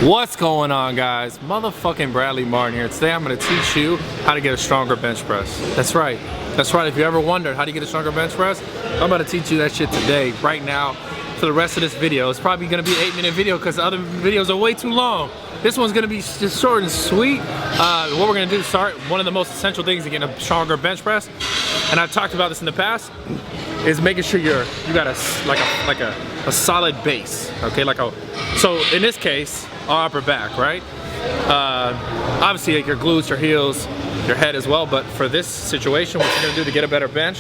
What's going on, guys? Motherfucking Bradley Martyn here. Today I'm going to teach you how to get a stronger bench press. That's right. If you ever wondered how to get a stronger bench press, I'm about to teach you that shit today, right now, for the rest of this video. It's probably going to be an 8-minute video because the other videos are way too long. This one's going to be just short and sweet. What we're going to do to start, one of the most essential things to get a stronger bench press, and I've talked about this in the past, is making sure you got a solid base. Okay, so in this case, our upper back, right? Obviously, like your glutes, your heels, your head as well. But for this situation, what we're gonna do to get a better bench,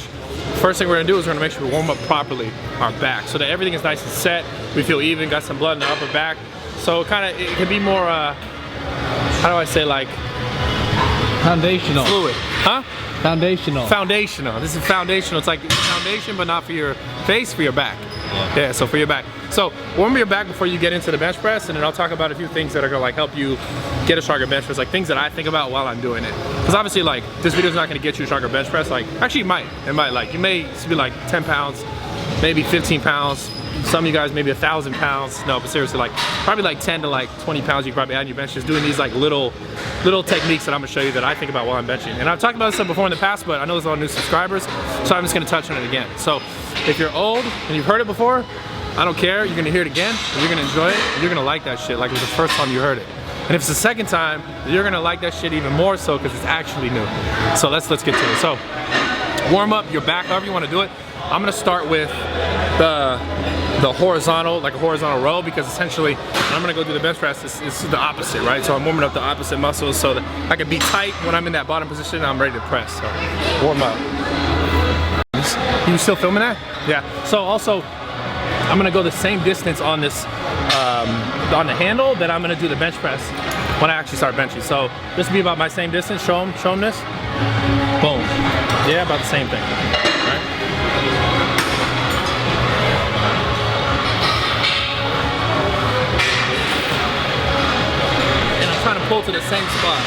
first thing we're gonna do is we're gonna make sure we warm up properly our back, so that everything is nice and set. We feel even, got some blood in the upper back. So it can be more, how do I say, like foundational. Fluid, huh? Foundational. Foundational. This is foundational. It's like foundation, but not for your face, for your back. Yeah, so for your back. So warm your back before you get into the bench press, and then I'll talk about a few things that are gonna help you get a stronger bench press, like things that I think about while I'm doing it. Because obviously, like, this video is not gonna get you a stronger bench press. Like, actually, it might. Like, you may be like 10 pounds, maybe 15 pounds. Some of you guys maybe 1,000 pounds. No, but seriously, like probably like 10 to like 20 pounds you can probably add in your bench, just doing these like little techniques that I'm gonna show you that I think about while I'm benching. And I've talked about this stuff before in the past, but I know there's a lot of new subscribers, so I'm just gonna touch on it again. So if you're old and you've heard it before, I don't care, you're gonna hear it again, and you're gonna enjoy it, and you're gonna like that shit like it was the first time you heard it. And if it's the second time, you're gonna like that shit even more so because it's actually new. So let's get to it. So warm up your back, however you wanna do it. I'm gonna start with the horizontal, like a horizontal row, because essentially when I'm gonna go do the bench press, it's the opposite, right? So I'm warming up the opposite muscles so that I can be tight when I'm in that bottom position and I'm ready to press. So warm up. You still filming that? Yeah. So also, I'm gonna go the same distance on this, on the handle that I'm gonna do the bench press when I actually start benching. So this will be about my same distance. Show them this. Boom. Yeah, about the same thing. Right? And I'm trying to pull to the same spot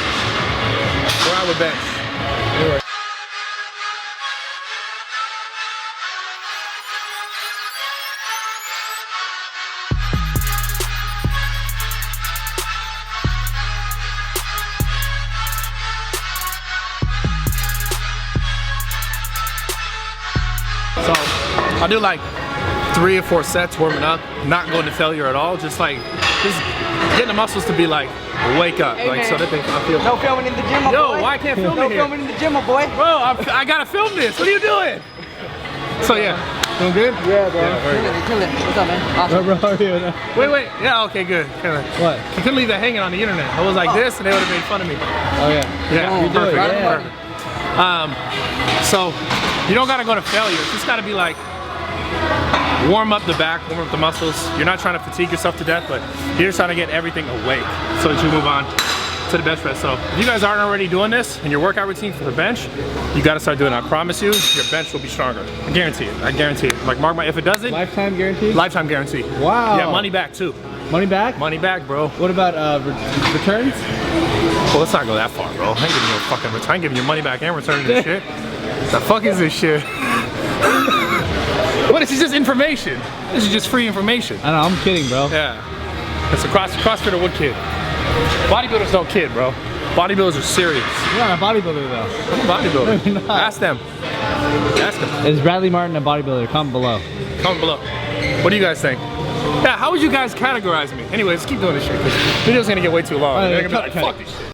where I would bench. So I'll do like 3 or 4 sets warming up, not going to failure at all, just getting the muscles to be like, wake up, hey, like, man. So that they feel. No filming in the gym, my boy. Yo, why I can't film no here? filming in the gym, my boy. Bro, I gotta film this. What are you doing? So yeah, doing good? Yeah, bro. Yeah, Killing. What's up, man? Awesome. Bro, how are you? Wait. Yeah, okay, good. What? You couldn't leave that hanging on the internet. I was like this, and they would have made fun of me. Oh yeah. Yeah, you do it. perfect. So you don't gotta go to failure. It's just gotta be like, warm up the back, warm up the muscles. You're not trying to fatigue yourself to death, but you're just trying to get everything awake so that you move on to the bench press. So if you guys aren't already doing this in your workout routine for the bench, you gotta start doing it. I promise you, your bench will be stronger. I guarantee it. I guarantee it. Like, mark my, if it doesn't, Lifetime guarantee? Lifetime guarantee. Wow. Yeah, money back too. Money back? Money back, bro. What about returns? Well, let's not go that far, bro. I ain't giving you a fucking return. I'm giving you money back and returning this shit. The fuck is this shit? What? This is just information. This is just free information. I know, I'm kidding, bro. Yeah. It's a CrossFitter would kid. Bodybuilders don't kid, bro. Bodybuilders are serious. You're not a bodybuilder, though. I'm a bodybuilder. No, you're not. Ask them. Ask them. Is Bradley Martyn a bodybuilder? Comment below. Comment below. What do you guys think? Yeah, how would you guys categorize me? Anyway, let's keep doing this shit, because the video's gonna get way too long. They're gonna be like, fuck this shit.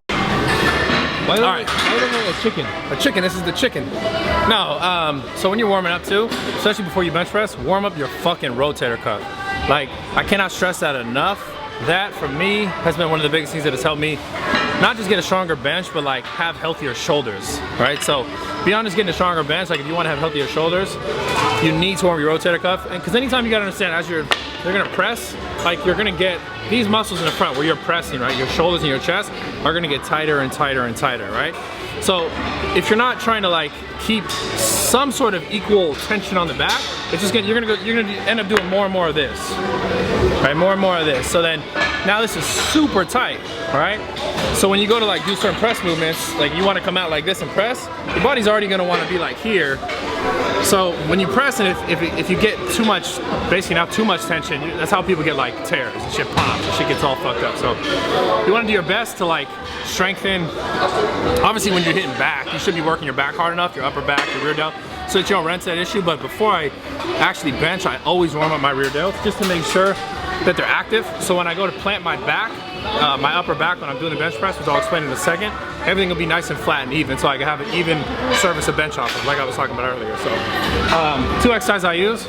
Why don't we have a chicken? A chicken, this is the chicken. No, so when you're warming up too, especially before you bench press, warm up your fucking rotator cuff. Like, I cannot stress that enough. That, for me, has been one of the biggest things that has helped me not just get a stronger bench, but like have healthier shoulders, right? So beyond just getting a stronger bench, like if you want to have healthier shoulders, you need to warm your rotator cuff. And because anytime you gotta understand, as you're gonna press, like you're gonna get these muscles in the front where you're pressing, right? Your shoulders and your chest are gonna get tighter and tighter and tighter, right? So if you're not trying to like keep some sort of equal tension on the back, it's just you're gonna end up doing more and more of this, right? More and more of this. So then now this is super tight, all right? So when you go to like do certain press movements, like you want to come out like this and press, your body's already gonna want to be like here. So when you press and if you get too much, basically not too much tension, that's how people get like tears and shit pops and shit gets all fucked up. So you want to do your best to like strengthen. Obviously when you're hitting back, you should be working your back hard enough, your upper back, your rear delt, so that you don't run into that issue. But before I actually bench, I always warm up my rear delts just to make sure that they're active. So when I go to plant my back, my upper back when I'm doing the bench press, which I'll explain in a second, everything will be nice and flat and even, so I can have an even surface of bench off of, like I was talking about earlier. So, two exercises I use,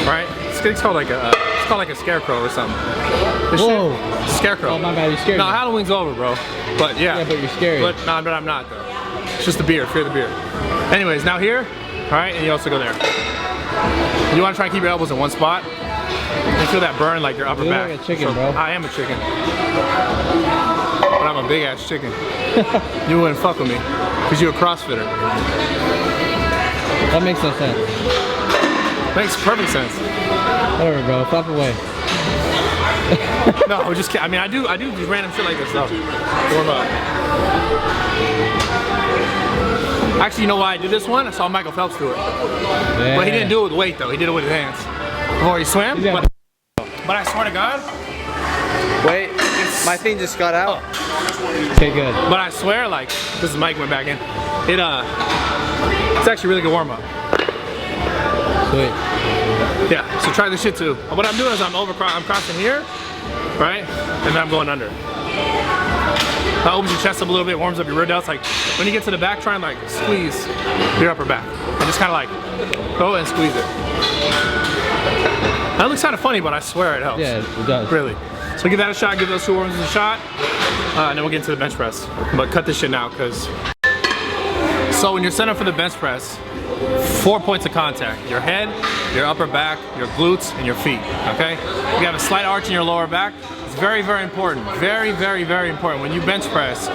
right? It's called like a scarecrow or something. This Whoa. shit, scarecrow. Oh my bad, you scared No, me. Halloween's over, bro. But yeah. Yeah, but you're scary. But I'm not though. It's just the beer, fear the beer. Anyways, now here, all right, and you also go there. You want to try and keep your elbows in one spot. And feel that burn like your upper You're back. like a chicken, so, bro. I am a chicken. But I'm a big ass chicken. You wouldn't fuck with me, because you're a CrossFitter. That makes no sense. Makes perfect sense. Whatever, bro. Flop away. No, just kidding. I mean, I do these random shit like this though. Warm up. Actually, you know why I did this one? I saw Michael Phelps do it. Yeah. But he didn't do it with weight though. He did it with his hands. Before he swam. Yeah. But I swear to God. Wait, my thing just got out. Okay, good. But I swear, like, this mic went back in. It's actually a really good warm up. Sweet. Yeah, so try this shit too. What I'm doing is I'm crossing here, right? And then I'm going under. That opens your chest up a little bit, warms up your rear delts. Like, when you get to the back, try and like squeeze your upper back. And just kind of like, go and squeeze it. That looks kind of funny, but I swear it helps. Yeah, it does. Really. So give that a shot, give those two warms a shot, and then we'll get into the bench press. But cut this shit now, because... So when you're set up for the bench press, 4 points of contact. Your head, your upper back, your glutes, and your feet, okay? You have a slight arch in your lower back. It's very, very important. Very, very, very important. When you bench press,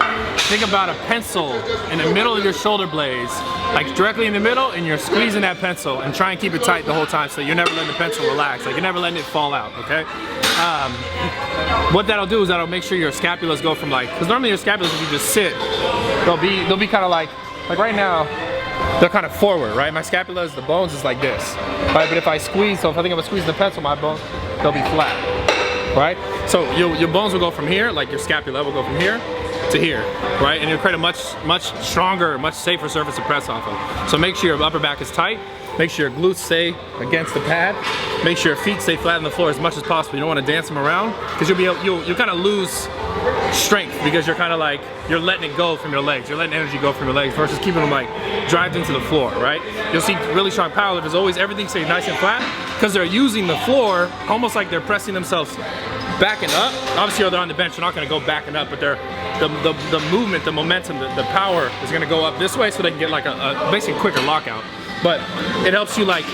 think about a pencil in the middle of your shoulder blades, like directly in the middle, and you're squeezing that pencil and try and keep it tight the whole time so you're never letting the pencil relax. Like you're never letting it fall out, okay? What that'll do is that'll make sure your scapulas go from like, because normally your scapulas, if you just sit, they'll be kind of like right now, they're kind of forward, right? My scapulas, the bones is like this, right? But if I squeeze, so if I think I'm squeezing the pencil, my bones, they'll be flat, right? So your bones will go from here, like your scapula will go from here to here, right? And you'll create a much stronger, much safer surface to press off of. So make sure your upper back is tight. Make sure your glutes stay against the pad. Make sure your feet stay flat on the floor as much as possible. You don't want to dance them around because you'll kind of lose strength because you're kind of like, you're letting it go from your legs. You're letting energy go from your legs versus keeping them like drived into the floor, right? You'll see really strong powerlifters always, everything stays nice and flat because they're using the floor almost like they're pressing themselves backing up. Obviously, they're on the bench, they're not going to go backing up, but the movement, the momentum, the power is going to go up this way so they can get like a basically quicker lockout. But it helps you like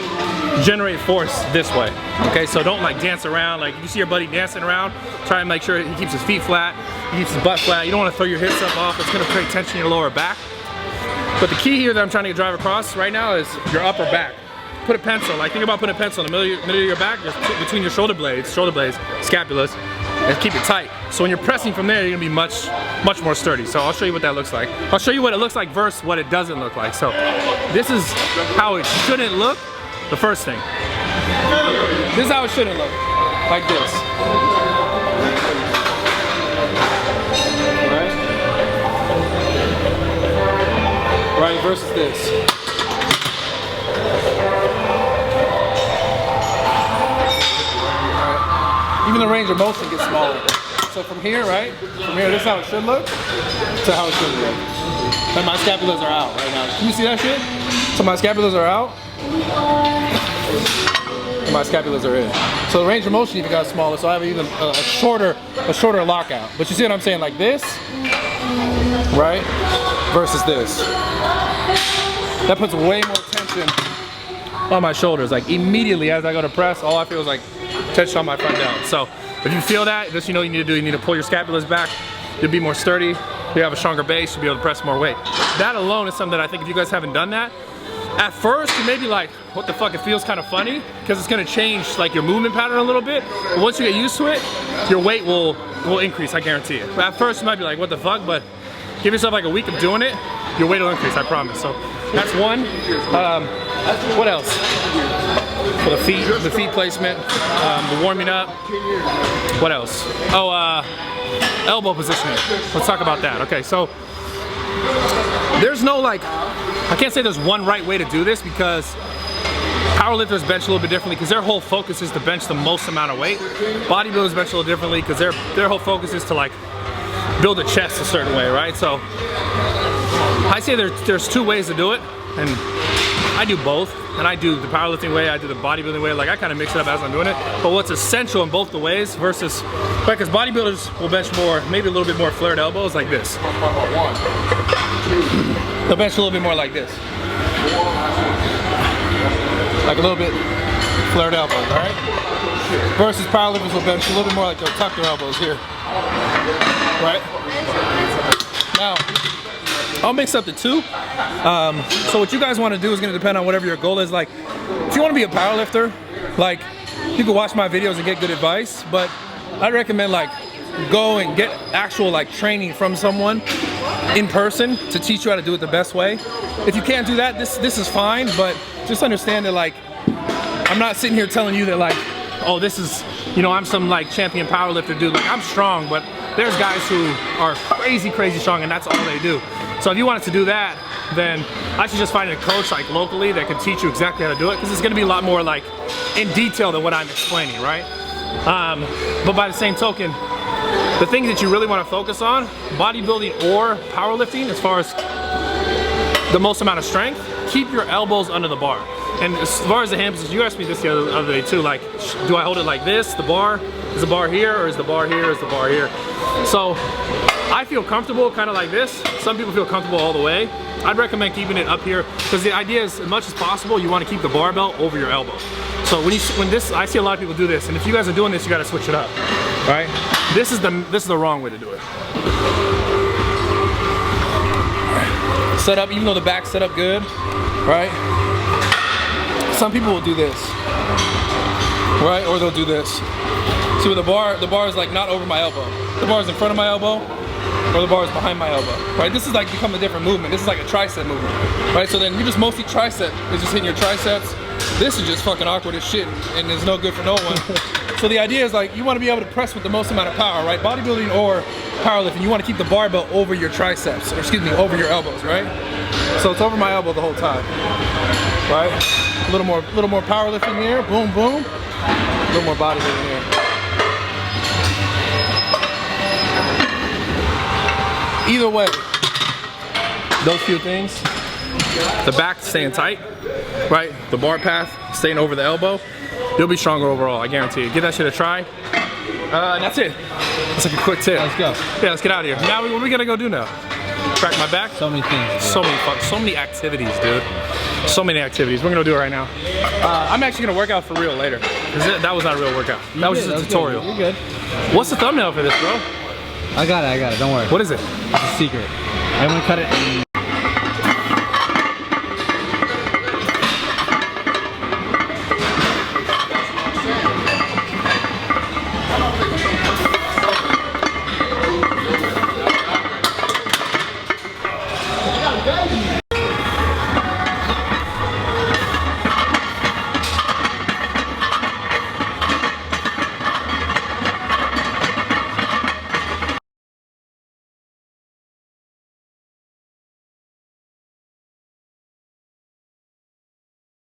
generate force this way, okay? So don't like dance around. Like if you see your buddy dancing around, try and make sure he keeps his feet flat, he keeps his butt flat. You don't want to throw your hips up off. It's going to create tension in your lower back. But the key here that I'm trying to drive across right now is your upper back. Put a pencil, like think about putting a pencil in the middle of your back, just between your shoulder blades, scapulas, and keep it tight. So when you're pressing from there, you're gonna be much more sturdy. So I'll show you what that looks like. I'll show you what it looks like versus what it doesn't look like. So this is how it shouldn't look, the first thing. This is how it shouldn't look, like this. Right, versus this. Even the range of motion gets smaller. So from here, right? From here, this is how it should look, to how it should look. And my scapulas are out right now. Can you see that shit? So my scapulas are out, and my scapulas are in. So the range of motion even got smaller, so I have even a shorter lockout. But you see what I'm saying? Like this, right? Versus this. That puts way more tension on my shoulders. Like immediately as I go to press, all I feel is like tension on my front delt. So if you feel that, just you need to pull your scapulas back. You'll be more sturdy. You'll you have a stronger base, you'll be able to press more weight. That alone is something that I think if you guys haven't done that, at first you may be like, what the fuck, it feels kind of funny, because it's gonna change like your movement pattern a little bit, but once you get used to it, your weight will increase, I guarantee it. But at first you might be like, what the fuck, but give yourself like a week of doing it, your weight will increase, I promise. So that's one. What else? For the feet placement, the warming up. What else? Oh, elbow positioning. Let's talk about that. Okay, so there's no like, I can't say there's one right way to do this because powerlifters bench a little bit differently because their whole focus is to bench the most amount of weight. Bodybuilders bench a little differently because their whole focus is to like build a chest a certain way, right? So I say there's two ways to do it, and I do both. And I do the powerlifting way, I do the bodybuilding way. Like I kind of mix it up as I'm doing it. But what's essential in both the ways versus, right, because bodybuilders will bench more, maybe a little bit more flared elbows like this. They'll bench a little bit more like this. Like a little bit flared elbows, all right? Versus powerlifters will bench a little bit more like they'll tuck their elbows here. Right? Now, I'll mix up the two. So what you guys want to do is going to depend on whatever your goal is. Like, if you want to be a powerlifter, like, you can watch my videos and get good advice, but I'd recommend like go and get actual like training from someone in person to teach you how to do it the best way. If you can't do that, this is fine, but just understand that like, I'm not sitting here telling you that like, oh, this is, you know, I'm some like champion powerlifter dude. Like, I'm strong, but there's guys who are crazy, crazy strong, and that's all they do. So if you wanted to do that, then I should just find a coach like locally that can teach you exactly how to do it, because it's gonna be a lot more like in detail than what I'm explaining, right? But by the same token, the things that you really wanna focus on, bodybuilding or powerlifting, as far as the most amount of strength, keep your elbows under the bar. And as far as the hand position, you asked me this the other day too, like, do I hold it like this, the bar? Is the bar here, or is the bar here, or is the bar here? So, I feel comfortable kind of like this. Some people feel comfortable all the way. I'd recommend keeping it up here, because the idea is, as much as possible, you want to keep the barbell over your elbow. So I see a lot of people do this, and if you guys are doing this, you got to switch it up, right? This is the wrong way to do it. Set up, even though the back's set up good, right? Some people will do this, right? Or they'll do this. See, with the bar is like not over my elbow. The bar is in front of my elbow, or the bar is behind my elbow, right? This is like become a different movement. This is like a tricep movement, right? So then you just mostly tricep, it's just hitting your triceps. This is just fucking awkward as shit, and it's no good for no one. So the idea is like, you want to be able to press with the most amount of power, right? Bodybuilding or powerlifting, you want to keep the barbell over your triceps, or excuse me, over your elbows, right? So it's over my elbow the whole time, right? A little more powerlifting here, boom, boom. A little more bodybuilding here. Either way, those few things, the back staying tight, right? The bar path staying over the elbow, you'll be stronger overall, I guarantee you. Give that shit a try. And that's it. That's like a quick tip. Let's go. Yeah, let's get out of here. Now, what are we gonna go do now? Crack my back? So many things. So many activities, dude. So many activities. We're gonna do it right now. I'm actually gonna work out for real later. That was not a real workout. That was just a tutorial. You're good. What's the thumbnail for this, bro? I got it, don't worry. What is it? It's a secret. I'm gonna cut it in